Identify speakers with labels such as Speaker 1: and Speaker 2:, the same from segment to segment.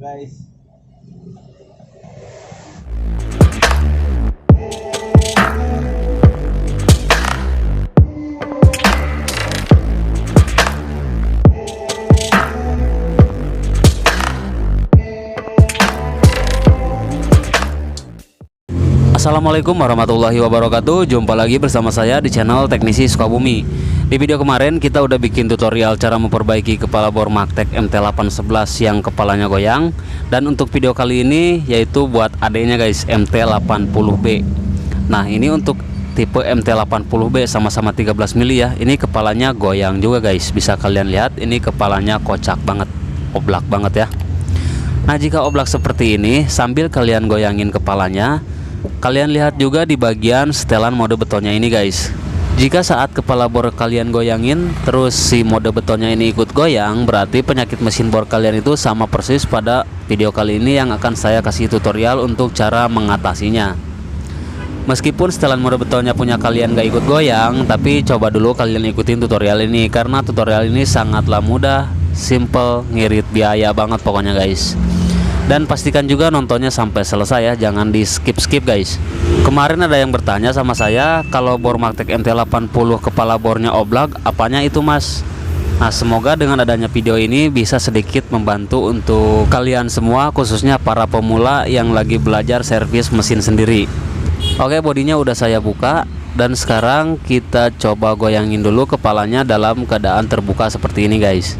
Speaker 1: guys.
Speaker 2: Assalamualaikum warahmatullahi wabarakatuh. Jumpa lagi bersama saya di channel Teknisi Sukabumi. Di video kemarin kita udah bikin tutorial cara memperbaiki kepala bor Magtek MT811 yang kepalanya goyang. Dan untuk video kali ini yaitu buat adanya guys, MT80B. Nah ini untuk tipe MT80B sama-sama 13 mili ya. Ini kepalanya goyang juga guys. Bisa kalian lihat ini kepalanya kocak banget, oblak banget ya. Nah jika oblak seperti ini, sambil kalian goyangin kepalanya, kalian lihat juga di bagian setelan mode betonnya ini guys. Jika saat kepala bor kalian goyangin terus si mode betonnya ini ikut goyang, berarti penyakit mesin bor kalian itu sama persis pada video kali ini yang akan saya kasih tutorial untuk cara mengatasinya. Meskipun setelan mode betonnya punya kalian gak ikut goyang, tapi coba dulu kalian ikutin tutorial ini, karena tutorial ini sangatlah mudah, simple, ngirit biaya banget pokoknya guys. Dan pastikan juga nontonnya sampai selesai ya, jangan di skip-skip guys. Kemarin ada yang bertanya sama saya, kalau bor Magtek MT80 kepala bornya oblak, apanya itu mas? Nah semoga dengan adanya video ini bisa sedikit membantu untuk kalian semua, khususnya para pemula yang lagi belajar servis mesin sendiri. Oke, bodinya udah saya buka, dan sekarang kita coba goyangin dulu kepalanya dalam keadaan terbuka seperti ini guys.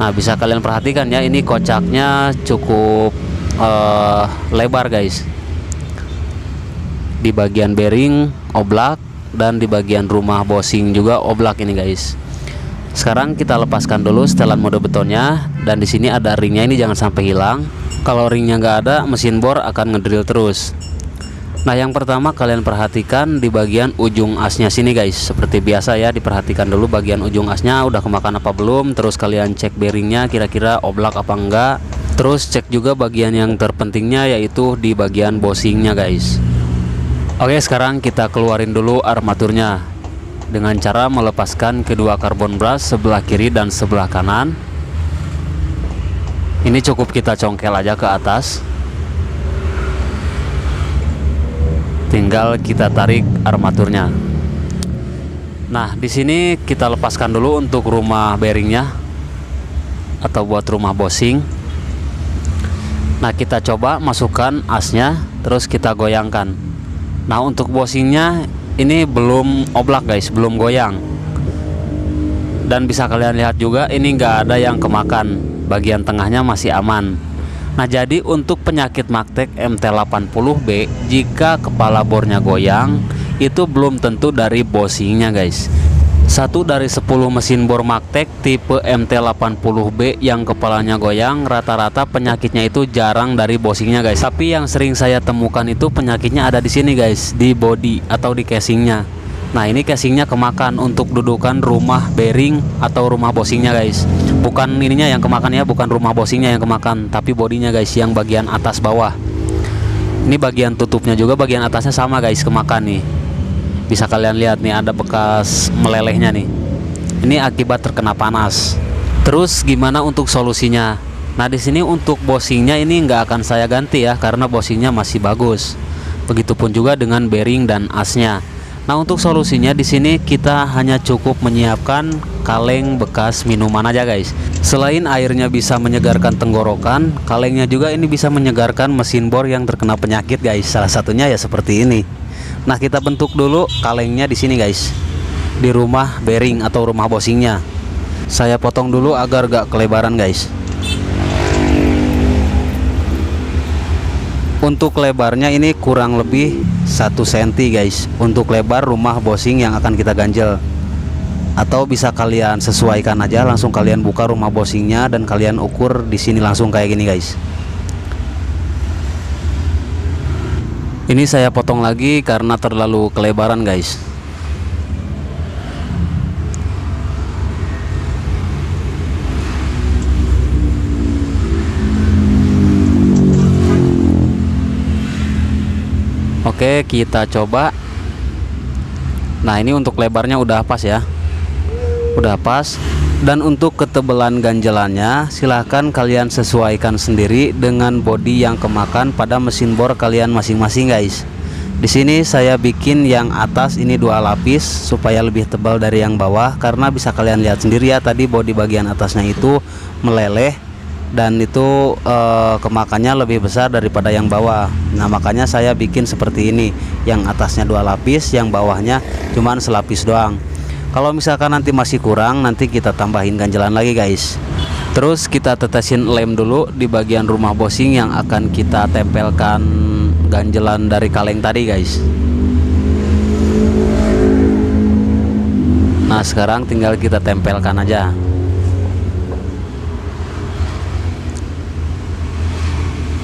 Speaker 2: Nah bisa kalian perhatikan ya, ini kocaknya cukup lebar guys. Di bagian bearing oblak, dan di bagian rumah bosing juga oblak ini guys. Sekarang kita lepaskan dulu setelan mode betonnya, dan di sini ada ringnya, ini jangan sampai hilang. Kalau ringnya nggak ada, mesin bor akan ngedrill terus. Nah yang pertama kalian perhatikan di bagian ujung asnya sini guys. Seperti biasa ya, diperhatikan dulu bagian ujung asnya udah kemakan apa belum. Terus kalian cek bearingnya kira-kira oblak apa enggak. Terus cek juga bagian yang terpentingnya, yaitu di bagian bosingnya guys. Oke, sekarang kita keluarin dulu armaturnya dengan cara melepaskan kedua karbon brush sebelah kiri dan sebelah kanan. Ini cukup kita congkel aja ke atas. Tinggal kita tarik armaturnya. Nah, di sini kita lepaskan dulu untuk rumah bearingnya atau buat rumah bosing. Nah, kita coba masukkan asnya, terus kita goyangkan. Nah, untuk bosingnya ini belum oblak guys, belum goyang. Dan bisa kalian lihat juga ini nggak ada yang kemakan, bagian tengahnya masih aman. Nah jadi untuk penyakit Magtek MT80B, jika kepala bornya goyang, itu belum tentu dari bosingnya guys. 1 dari 10 mesin bor Magtek tipe MT80B yang kepalanya goyang, rata-rata penyakitnya itu jarang dari bosingnya guys. Tapi yang sering saya temukan itu penyakitnya ada di sini guys, di body atau di casingnya. Nah ini casingnya kemakan untuk dudukan rumah bearing atau rumah bosingnya guys. Bukan ininya yang kemakan ya, bukan rumah bosingnya yang kemakan, tapi bodinya guys, yang bagian atas bawah. Ini bagian tutupnya juga, bagian atasnya sama guys, kemakan nih. Bisa kalian lihat nih, ada bekas melelehnya nih. Ini akibat terkena panas. Terus gimana untuk solusinya? Nah di sini untuk bosingnya ini nggak akan saya ganti ya, karena bosingnya masih bagus. Begitupun juga dengan bearing dan asnya. Nah untuk solusinya di sini kita hanya cukup menyiapkan kaleng bekas minuman aja guys. Selain airnya bisa menyegarkan tenggorokan, kalengnya juga ini bisa menyegarkan mesin bor yang terkena penyakit guys. Salah satunya ya seperti ini. Nah kita bentuk dulu kalengnya di sini guys, di rumah bearing atau rumah bosingnya. Saya potong dulu agar gak kelebaran guys. Untuk lebarnya ini kurang lebih 1 cm guys, untuk lebar rumah bosing yang akan kita ganjel. Atau bisa kalian sesuaikan aja, langsung kalian buka rumah bosingnya dan kalian ukur di sini langsung kayak gini guys. Ini saya potong lagi karena terlalu kelebaran guys. Oke, kita coba. Nah ini untuk lebarnya udah pas ya, udah pas. Dan untuk ketebalan ganjelannya silahkan kalian sesuaikan sendiri dengan bodi yang kemakan pada mesin bor kalian masing-masing guys. Di sini saya bikin yang atas ini 2 lapis supaya lebih tebal dari yang bawah, karena bisa kalian lihat sendiri ya, tadi bodi bagian atasnya itu meleleh dan itu kemakannya lebih besar daripada yang bawah. Nah makanya saya bikin seperti ini, yang atasnya 2 lapis, yang bawahnya cuman selapis doang. Kalau misalkan nanti masih kurang, nanti kita tambahin ganjelan lagi guys. Terus kita tetesin lem dulu di bagian rumah bosing yang akan kita tempelkan ganjelan dari kaleng tadi guys. Nah sekarang tinggal kita tempelkan aja.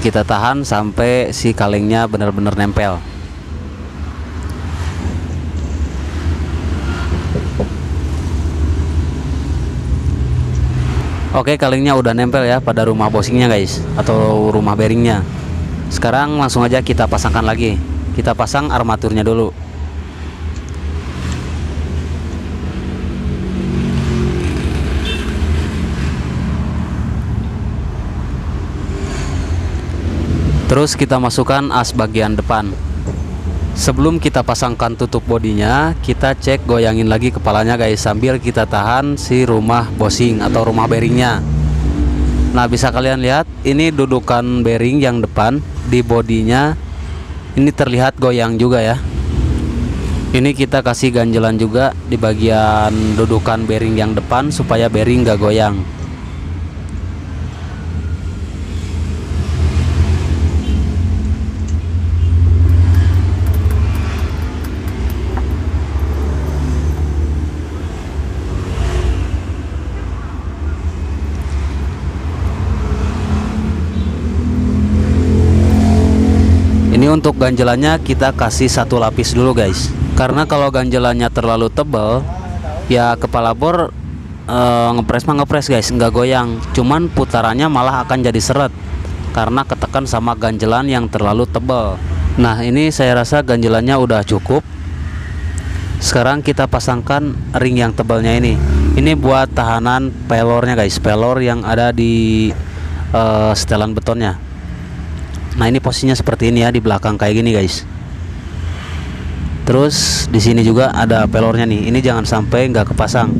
Speaker 2: Kita tahan sampai si kalengnya benar-benar nempel. Oke, kalengnya udah nempel ya pada rumah bosingnya guys, atau rumah bearingnya. Sekarang langsung aja kita pasangkan lagi. Kita pasang armaturnya dulu. Terus kita masukkan as bagian depan. Sebelum kita pasangkan tutup bodinya, kita cek goyangin lagi kepalanya guys, sambil kita tahan si rumah bosing atau rumah bearingnya. Nah bisa kalian lihat ini dudukan bearing yang depan di bodinya ini terlihat goyang juga ya. Ini kita kasih ganjelan juga di bagian dudukan bearing yang depan supaya bearing gak goyang. Ini untuk ganjelannya kita kasih 1 lapis dulu guys, karena kalau ganjelannya terlalu tebal ya kepala bor ngepres mah ngepres guys, nggak goyang, cuman putarannya malah akan jadi seret karena ketekan sama ganjelan yang terlalu tebal. Nah ini saya rasa ganjelannya udah cukup. Sekarang kita pasangkan ring yang tebalnya ini buat tahanan pelornya guys, pelor yang ada di setelan betonnya. Nah ini posisinya seperti ini ya, di belakang kayak gini guys. Terus di sini juga ada pelornya nih. Ini jangan sampai nggak kepasang.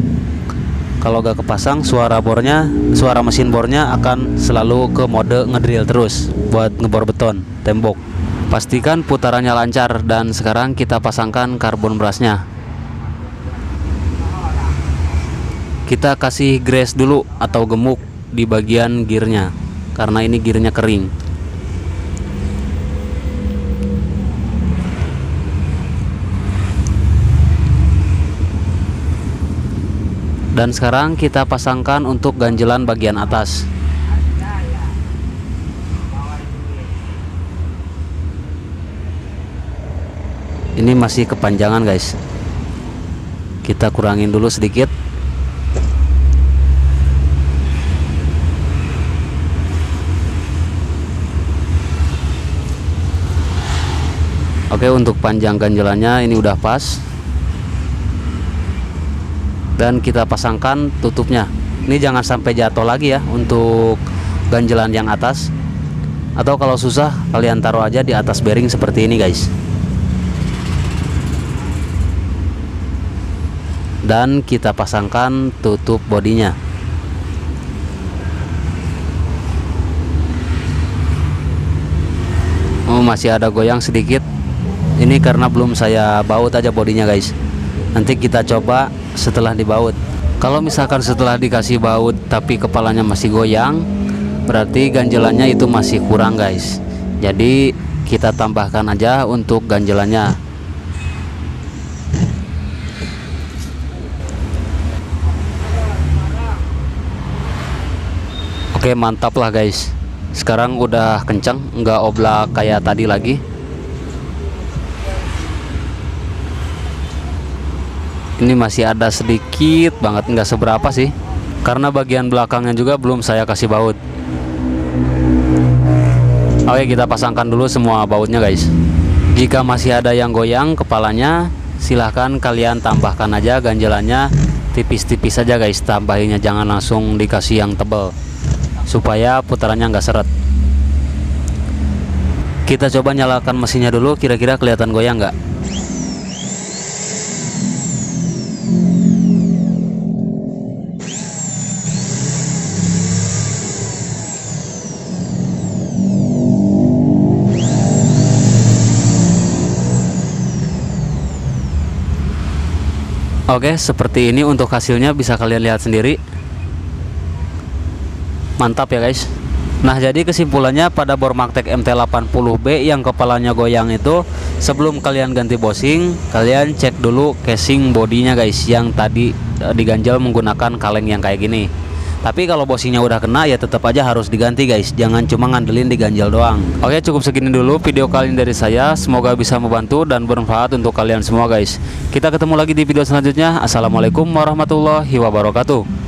Speaker 2: Kalau nggak kepasang, suara mesin bornya akan selalu ke mode ngedrill terus buat ngebor beton tembok. Pastikan putarannya lancar. Dan sekarang kita pasangkan karbon brasnya. Kita kasih grease dulu atau gemuk di bagian gearnya, karena ini gearnya kering. Dan sekarang kita pasangkan untuk ganjelan bagian atas. Ini masih kepanjangan guys. Kita kurangin dulu sedikit. Oke, untuk panjang ganjelannya ini udah pas. Dan kita pasangkan tutupnya. Ini jangan sampai jatuh lagi ya untuk ganjelan yang atas. Atau kalau susah kalian taruh aja di atas bearing seperti ini guys. Dan kita pasangkan tutup bodinya. Oh masih ada goyang sedikit. Ini karena belum saya baut aja bodinya guys. Nanti kita coba setelah dibaut. Kalau misalkan setelah dikasih baut tapi kepalanya masih goyang, berarti ganjelannya itu masih kurang guys. Jadi kita tambahkan aja untuk ganjelannya. Oke, mantap lah guys. Sekarang udah kencang, nggak oblak kayak tadi lagi. Ini masih ada sedikit banget, nggak seberapa sih, karena bagian belakangnya juga belum saya kasih baut. Oke, kita pasangkan dulu semua bautnya guys. Jika masih ada yang goyang kepalanya, silahkan kalian tambahkan aja ganjelannya tipis-tipis saja guys tambahinnya, jangan langsung dikasih yang tebal supaya putarannya nggak seret. Kita coba nyalakan mesinnya dulu, kira-kira kelihatan goyang nggak? Oke, seperti ini untuk hasilnya, bisa kalian lihat sendiri. Mantap ya guys. Nah, jadi kesimpulannya pada bor Magtek MT80B yang kepalanya goyang itu, sebelum kalian ganti bosing, kalian cek dulu casing bodinya guys, yang tadi diganjel menggunakan kaleng yang kayak gini. Tapi kalau bosingnya udah kena ya tetap aja harus diganti guys, jangan cuma ngandelin diganjel doang. Oke, cukup segini dulu video kali ini dari saya, semoga bisa membantu dan bermanfaat untuk kalian semua guys. Kita ketemu lagi di video selanjutnya. Assalamualaikum warahmatullahi wabarakatuh.